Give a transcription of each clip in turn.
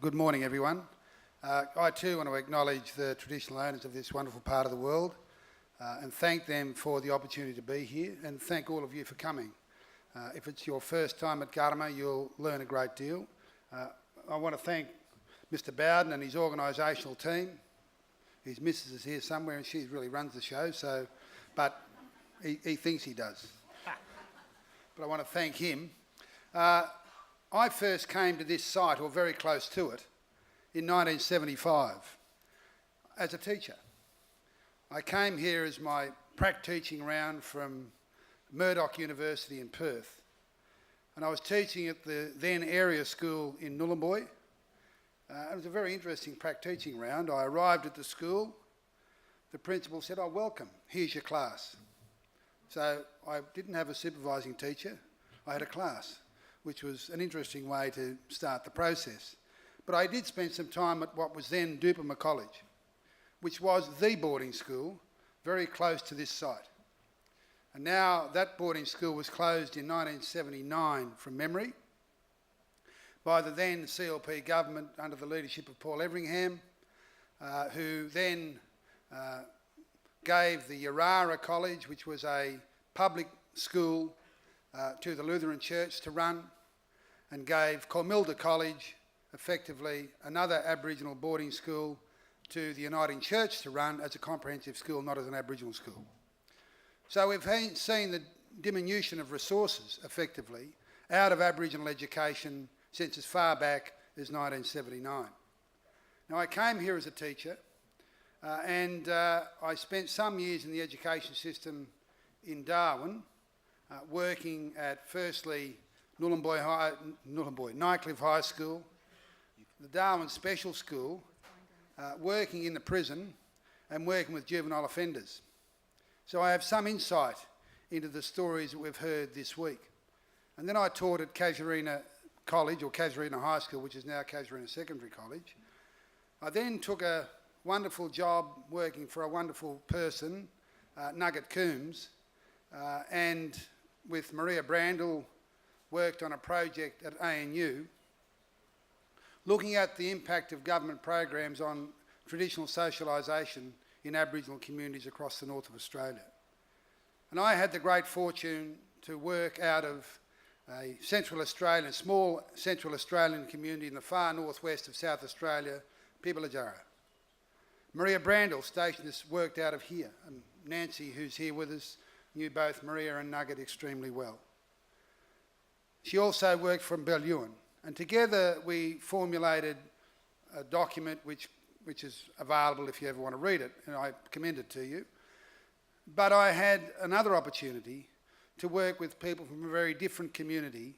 Good morning, everyone. I too want to acknowledge the traditional owners of this wonderful part of the world and thank them for the opportunity to be here, and thank all of you for coming. If it's your first time at Garma, you'll learn a great deal. I want to thank Mr. Bowden and his organisational team. His missus is here somewhere and she really runs the show, but he thinks he does. But I want to thank him. I first came to this site, or very close to it, in 1975 as a teacher. I came here as my prac teaching round from Murdoch University in Perth, and I was teaching at the then area school in Nhulunbuy. It was a very interesting prac teaching round. I arrived at the school. The principal said, "Oh, welcome, here's your class." So I didn't have a supervising teacher, I had a class, which was an interesting way to start the process. But I did spend some time at what was then Dupama College, which was the boarding school very close to this site. And now that boarding school was closed in 1979 from memory by the then CLP government under the leadership of Paul Everingham, who then gave the Yarara College, which was a public school, to the Lutheran Church to run, and gave Cormilda College, effectively another Aboriginal boarding school, to the Uniting Church to run as a comprehensive school, not as an Aboriginal school. So we've seen the diminution of resources, effectively, out of Aboriginal education since as far back as 1979. Now, I came here as a teacher, and I spent some years in the education system in Darwin, working at firstly Nightcliff High School, the Darwin Special School, working in the prison and working with juvenile offenders. So I have some insight into the stories that we've heard this week. And then I taught at Casuarina College, or Casuarina High School, which is now Casuarina Secondary College. I then took a wonderful job working for a wonderful person, Nugget Coombs, and with Maria Brandel worked on a project at ANU looking at the impact of government programs on traditional socialisation in Aboriginal communities across the north of Australia. And I had the great fortune to work out of a small Central Australian community in the far northwest of South Australia, Pibilajara. Maria Brandel stationed us, worked out of here, and Nancy, who's here with us, knew both Maria and Nugget extremely well. She also worked from Bellewen, and together we formulated a document which is available if you ever want to read it, and I commend it to you. But I had another opportunity to work with people from a very different community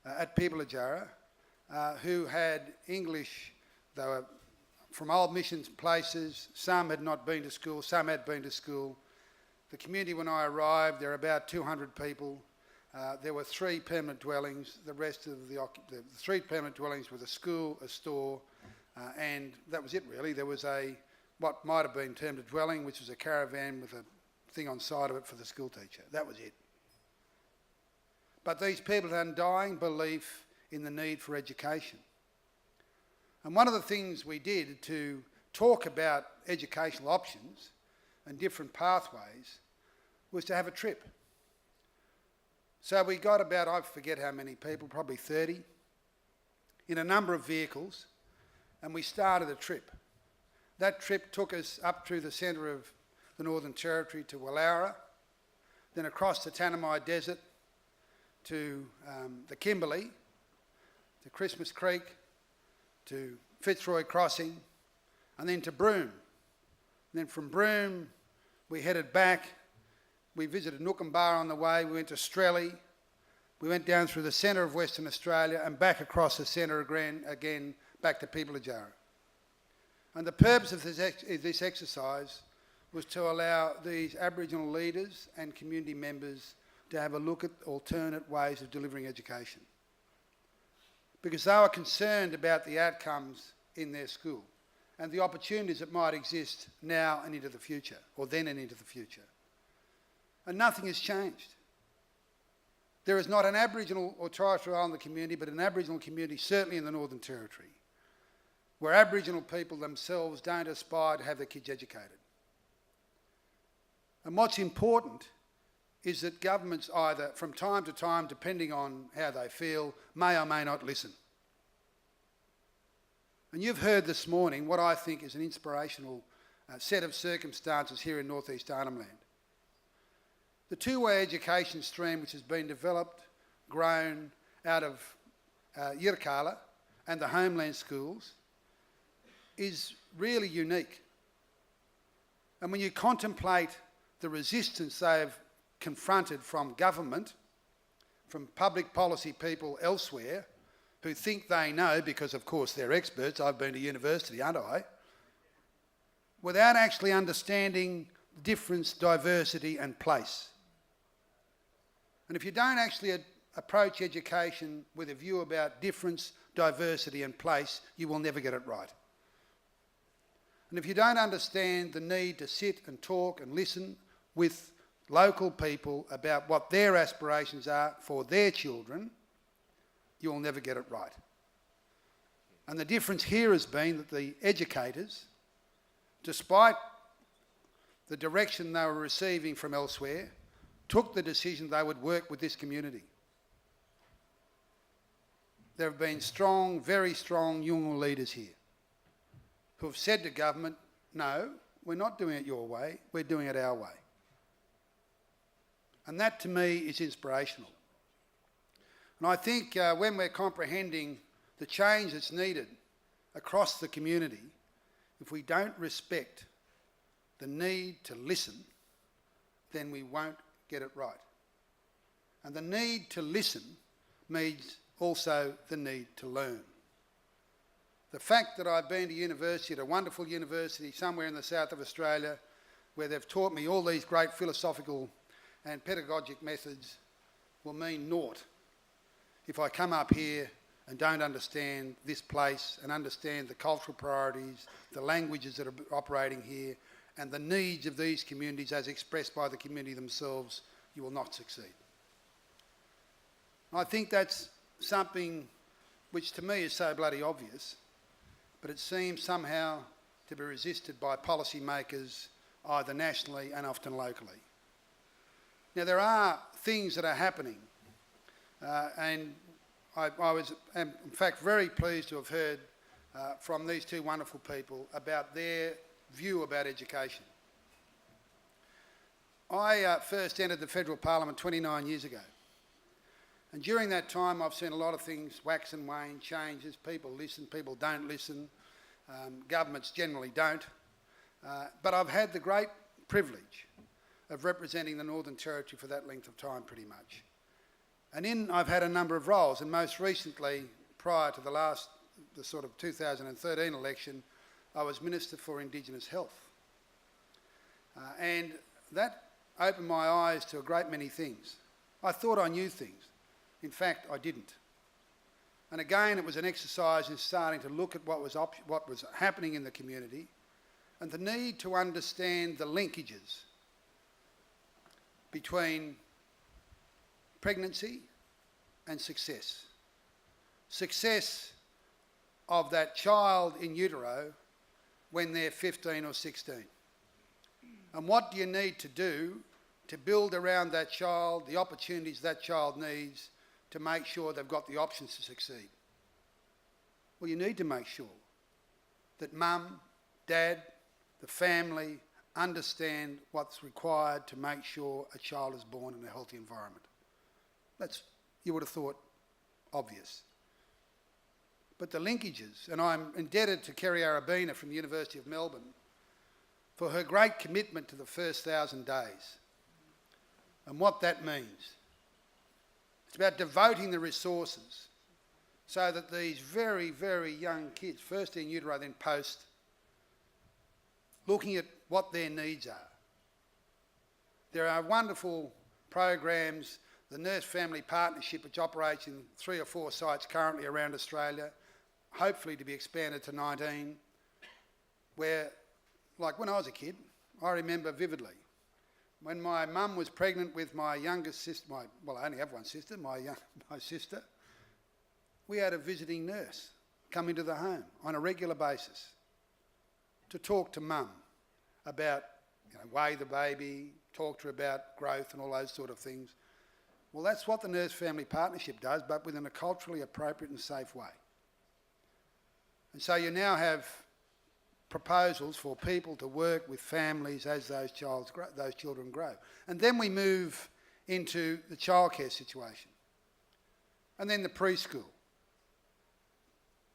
at Pibilajara who had English. They were from old missions places. Some had not been to school, some had been to school. The community, when I arrived, there were about 200 people. There were 3 permanent dwellings. The rest of the 3 permanent dwellings were a school, a store, and that was it really. There was what might have been termed a dwelling, which was a caravan with a thing on the side of it for the school teacher. That was it. But these people had undying belief in the need for education. And one of the things we did to talk about educational options and different pathways was to have a trip. So we got about, I forget how many people, probably 30, in a number of vehicles, and we started a trip. That trip took us up through the centre of the Northern Territory to Wallara, then across the Tanami Desert to the Kimberley, to Christmas Creek, to Fitzroy Crossing, and then to Broome. And then from Broome, we headed back. We visited Nookumbar on the way. We went to Strelly. We went down through the centre of Western Australia and back across the centre again back to Pibilajara. And the purpose of this exercise was to allow these Aboriginal leaders and community members to have a look at alternate ways of delivering education, because they were concerned about the outcomes in their school and the opportunities that might exist now and into the future, or then and into the future. And nothing has changed. There is not an Aboriginal or Torres Strait Islander community, but an Aboriginal community, certainly in the Northern Territory, where Aboriginal people themselves don't aspire to have their kids educated. And what's important is that governments either, from time to time, depending on how they feel, may or may not listen. And you've heard this morning what I think is an inspirational set of circumstances here in North East Arnhem Land. The two-way education stream which has been developed, grown out of Gulkula and the homeland schools is really unique. And when you contemplate the resistance they've confronted from government, from public policy people elsewhere, who think they know because of course they're experts, I've been to university, aren't I? Without actually understanding difference, diversity and place. And if you don't actually approach education with a view about difference, diversity and place, you will never get it right. And if you don't understand the need to sit and talk and listen with local people about what their aspirations are for their children, you will never get it right. And the difference here has been that the educators, despite the direction they were receiving from elsewhere, took the decision they would work with this community. There have been strong, very strong Yolngu leaders here who have said to government, no, we're not doing it your way, we're doing it our way. And that to me is inspirational. And I think when we're comprehending the change that's needed across the community, if we don't respect the need to listen, then we won't get it right. And the need to listen means also the need to learn. The fact that I've been to university, at a wonderful university somewhere in the south of Australia, where they've taught me all these great philosophical and pedagogic methods, will mean naught if I come up here and don't understand this place and understand the cultural priorities, the languages that are operating here, and the needs of these communities as expressed by the community themselves. You will not succeed. I think that's something which to me is so bloody obvious, but it seems somehow to be resisted by policymakers either nationally and often locally. Now there are things that are happening and I am in fact very pleased to have heard from these two wonderful people about their view about education. I first entered the Federal Parliament 29 years ago. And during that time I've seen a lot of things wax and wane, changes, people listen, people don't listen, governments generally don't. But I've had the great privilege of representing the Northern Territory for that length of time pretty much. And I've had a number of roles, and most recently, prior to the sort of 2013 election, I was Minister for Indigenous Health. And that opened my eyes to a great many things. I thought I knew things. In fact, I didn't. And again, it was an exercise in starting to look at what was happening in the community and the need to understand the linkages between pregnancy and success. Success of that child in utero when they're 15 or 16. And what do you need to do to build around that child the opportunities that child needs to make sure they've got the options to succeed? Well, you need to make sure that mum, dad, the family understand what's required to make sure a child is born in a healthy environment. That's, you would have thought, obvious. But the linkages, and I'm indebted to Kerry Arabina from the University of Melbourne for her great commitment to the first 1,000 days and what that means. It's about devoting the resources so that these very, very young kids, first in utero, then post, looking at what their needs are. There are wonderful programs, the Nurse Family Partnership, which operates in 3 or 4 sites currently around Australia, hopefully to be expanded to 19, where, like when I was a kid, I remember vividly, when my mum was pregnant with my youngest sister, well, I only have one sister, my sister, we had a visiting nurse come into the home on a regular basis to talk to mum about, weigh the baby, talk to her about growth and all those sort of things. Well, that's what the nurse-family partnership does, but within a culturally appropriate and safe way. And so you now have proposals for people to work with families as those children grow. And then we move into the childcare situation. And then the preschool.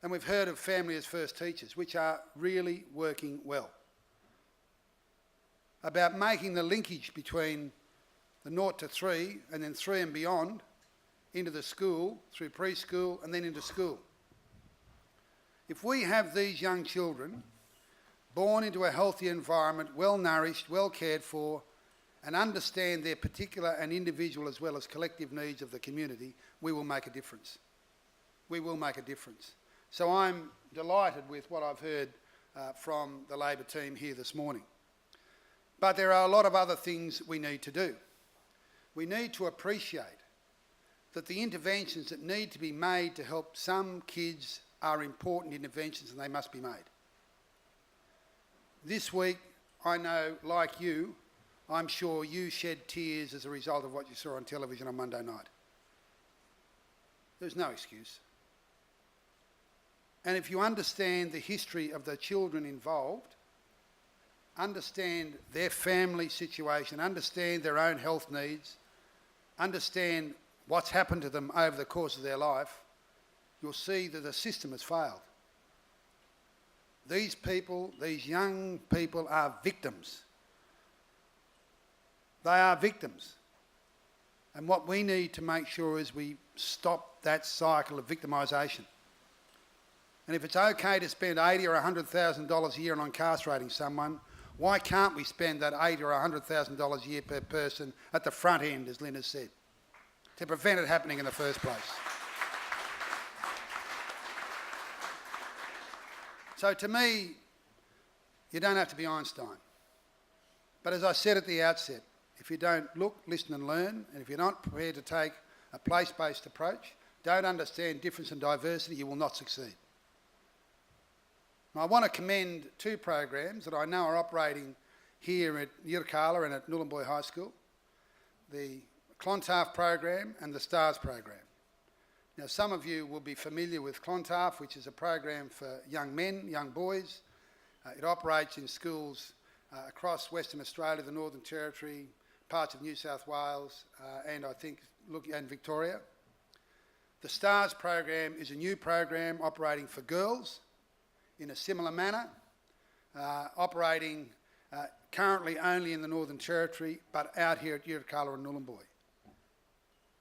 And we've heard of family as first teachers, which are really working well. About making the linkage between the 0 to 3 and then 3 and beyond into the school, through preschool and then into school. If we have these young children born into a healthy environment, well nourished, well cared for, and understand their particular and individual as well as collective needs of the community, we will make a difference. We will make a difference. So I'm delighted with what I've heard from the Labor team here this morning. But there are a lot of other things we need to do. We need to appreciate that the interventions that need to be made to help some kids are important interventions and they must be made. This week, I know, like you, I'm sure you shed tears as a result of what you saw on television on Monday night. There's no excuse. And if you understand the history of the children involved, understand their family situation, understand their own health needs, understand what's happened to them over the course of their life, you'll see that the system has failed. These people, these young people, are victims. They are victims. And what we need to make sure is we stop that cycle of victimisation. And if it's okay to spend $80,000 or $100,000 a year on incarcerating someone, why can't we spend that $80,000 or $100,000 a year per person at the front end, as Lynn has said, to prevent it happening in the first place? So to me, you don't have to be Einstein. But as I said at the outset, if you don't look, listen and learn, and if you're not prepared to take a place-based approach, don't understand difference and diversity, you will not succeed. Now, I want to commend two programs that I know are operating here at Gulkula and at Nhulunbuy High School, the Clontarf program and the STARS program. Now, some of you will be familiar with Clontarf, which is a program for young men, young boys. It operates in schools across Western Australia, the Northern Territory, parts of New South Wales, and I think and Victoria. The STARS program is a new program operating for girls in a similar manner, operating currently only in the Northern Territory, but out here at Gulkula and Nhulunbuy.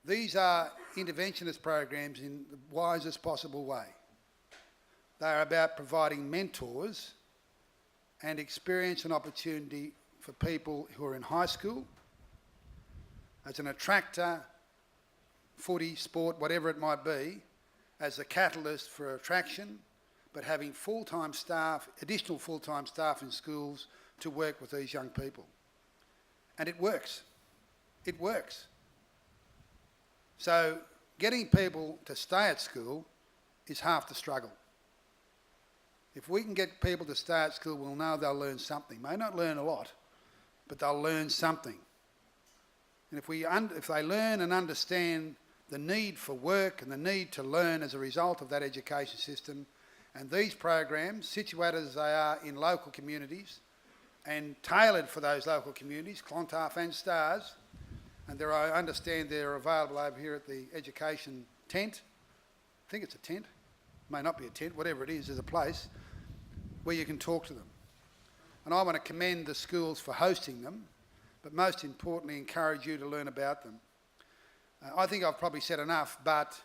These are interventionist programs in the wisest possible way. They are about providing mentors and experience and opportunity for people who are in high school as an attractor, footy, sport, whatever it might be, as a catalyst for attraction, but having full-time staff, additional full-time staff in schools to work with these young people. And it works. It works. So getting people to stay at school is half the struggle. If we can get people to stay at school, we'll know they'll learn something. May not learn a lot, but they'll learn something. And if they learn and understand the need for work and the need to learn as a result of that education system, and these programs, situated as they are in local communities and tailored for those local communities, Clontarf and STARS, and I understand they're available over here at the education tent. I think it's a tent. May not be a tent, whatever it is, there's a place where you can talk to them. And I want to commend the schools for hosting them, but most importantly, encourage you to learn about them. I think I've probably said enough, but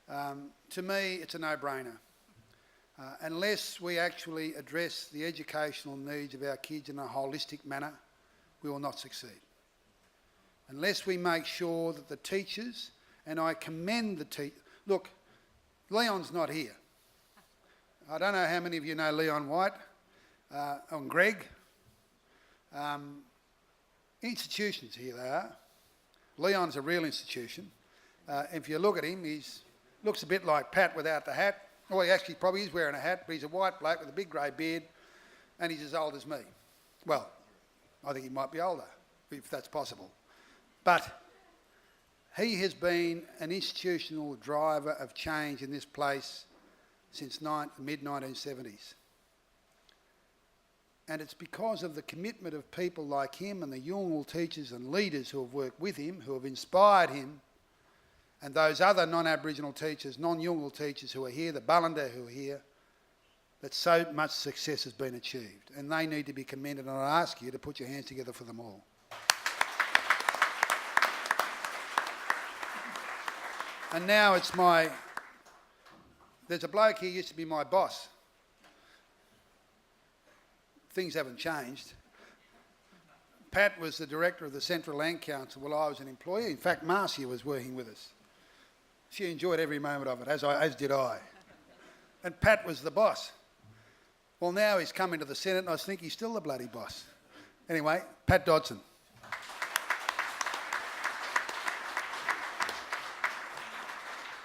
to me, it's a no-brainer. Unless we actually address the educational needs of our kids in a holistic manner, we will not succeed. Unless we make sure that the teachers, and I commend the teachers. Look, Leon's not here. I don't know how many of you know Leon White and Greg. Institutions, here they are. Leon's a real institution. If you look at him, he looks a bit like Pat without the hat. Well, he actually probably is wearing a hat, but he's a white bloke with a big grey beard, and he's as old as me. Well, I think he might be older, if that's possible. But he has been an institutional driver of change in this place since the mid-1970s. And it's because of the commitment of people like him and the Yolngu teachers and leaders who have worked with him, who have inspired him, and those other non-Aboriginal teachers, non-Yolngu teachers who are here, the Balanda who are here, that so much success has been achieved. And they need to be commended, and I ask you to put your hands together for them all. And now it's there's a bloke here who used to be my boss. Things haven't changed. Pat was the director of the Central Land Council while I was an employee. In fact, Marcia was working with us. She enjoyed every moment of it, as did I. And Pat was the boss. Well, now he's come into the Senate and I think he's still the bloody boss. Anyway, Pat Dodson.